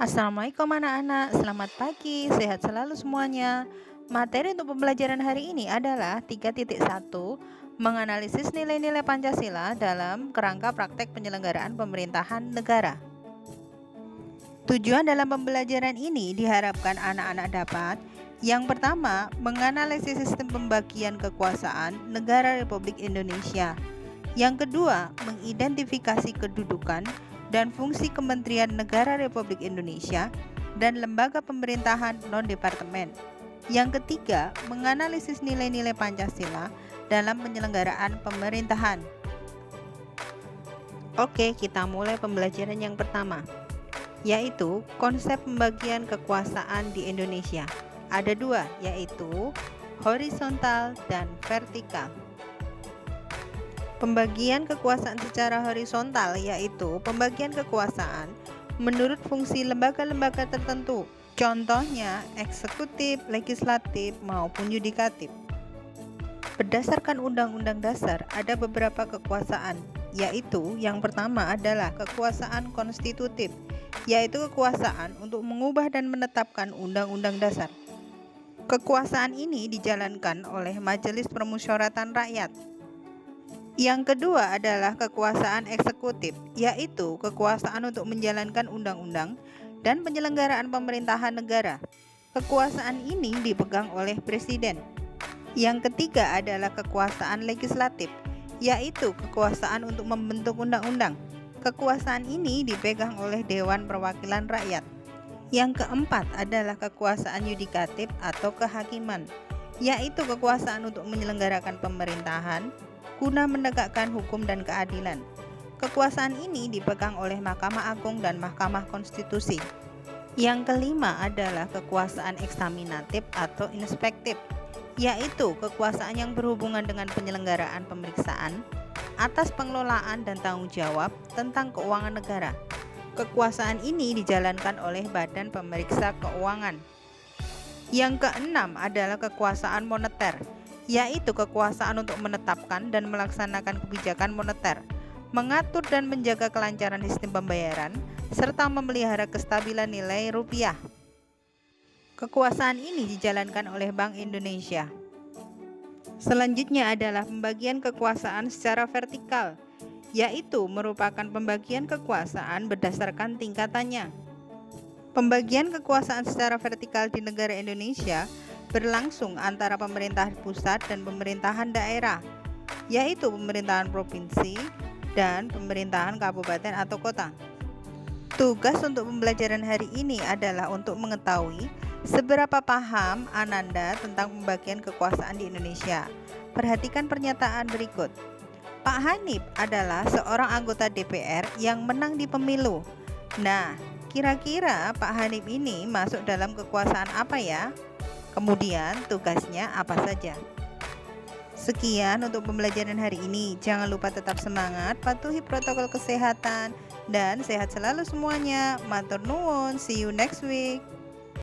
Assalamualaikum anak-anak, selamat pagi, sehat selalu semuanya. Materi untuk pembelajaran hari ini adalah 3.1 menganalisis nilai-nilai Pancasila dalam kerangka praktek penyelenggaraan pemerintahan negara. Tujuan dalam pembelajaran ini diharapkan anak-anak dapat yang pertama, menganalisis sistem pembagian kekuasaan negara Republik Indonesia. Yang kedua, mengidentifikasi kedudukan dan fungsi Kementerian Negara Republik Indonesia dan lembaga pemerintahan non-departemen. Yang ketiga, menganalisis nilai-nilai Pancasila dalam penyelenggaraan pemerintahan. Oke, kita mulai pembelajaran yang pertama, yaitu konsep pembagian kekuasaan di Indonesia. Ada dua, yaitu horizontal dan vertikal. Pembagian kekuasaan secara horizontal yaitu pembagian kekuasaan menurut fungsi lembaga-lembaga tertentu, contohnya eksekutif, legislatif, maupun yudikatif. Berdasarkan Undang-Undang Dasar ada beberapa kekuasaan, yaitu yang pertama adalah kekuasaan konstitutif, yaitu kekuasaan untuk mengubah dan menetapkan Undang-Undang Dasar. Kekuasaan ini dijalankan oleh Majelis Permusyawaratan Rakyat. Yang kedua adalah kekuasaan eksekutif, yaitu kekuasaan untuk menjalankan undang-undang dan penyelenggaraan pemerintahan negara. Kekuasaan ini dipegang oleh presiden. Yang ketiga adalah kekuasaan legislatif, yaitu kekuasaan untuk membentuk undang-undang. Kekuasaan ini dipegang oleh Dewan Perwakilan Rakyat. Yang keempat adalah kekuasaan yudikatif atau kehakiman, yaitu kekuasaan untuk menyelenggarakan pemerintahan guna menegakkan hukum dan keadilan. Kekuasaan ini dipegang oleh Mahkamah Agung dan Mahkamah Konstitusi. Yang kelima adalah kekuasaan eksaminatif atau inspektif, yaitu kekuasaan yang berhubungan dengan penyelenggaraan pemeriksaan atas pengelolaan dan tanggung jawab tentang keuangan negara. Kekuasaan ini dijalankan oleh Badan Pemeriksa Keuangan. Yang keenam adalah kekuasaan moneter, yaitu kekuasaan untuk menetapkan dan melaksanakan kebijakan moneter, mengatur dan menjaga kelancaran sistem pembayaran, serta memelihara kestabilan nilai rupiah. Kekuasaan ini dijalankan oleh Bank Indonesia. Selanjutnya adalah pembagian kekuasaan secara vertikal, yaitu merupakan pembagian kekuasaan berdasarkan tingkatannya. Pembagian kekuasaan secara vertikal di negara Indonesia berlangsung antara pemerintahan pusat dan pemerintahan daerah, yaitu pemerintahan provinsi dan pemerintahan kabupaten atau kota. Tugas untuk pembelajaran hari ini adalah untuk mengetahui seberapa paham Ananda tentang pembagian kekuasaan di Indonesia. Perhatikan pernyataan berikut. Pak Hanif adalah seorang anggota DPR yang menang di pemilu. Nah, kira-kira Pak Hanif ini masuk dalam kekuasaan apa ya? Kemudian tugasnya apa saja? Sekian untuk pembelajaran hari ini. Jangan lupa tetap semangat, patuhi protokol kesehatan, dan sehat selalu semuanya. Matur nuwun, see you next week.